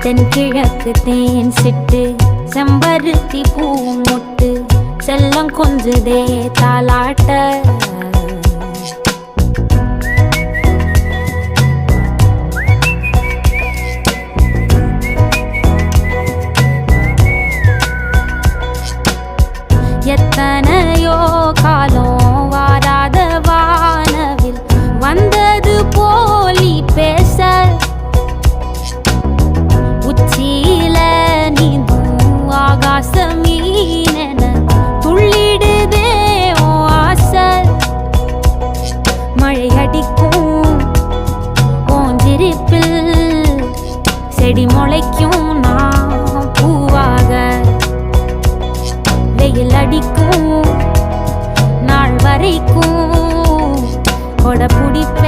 தென்கிழக்கு தேன் சிட்டு செம்பருத்தி பூ முட்டு செல்லம் கொஞ்சுதே தாலாட்ட எத்தனையோ காலம் வாராத வானவில் வந்தது போலி பேச உச்சியில நீந்தும் ஆகாச மீனென துள்ளிடுதே ஓ ஆசை மழை அடிக்கும் ஓஞ்சிருப்பில் செடி முளைக்கும் நான் பூவாக வெயில் அடிக்கும் நாள் வரைக்கும் கொடை பிடிப்பேன்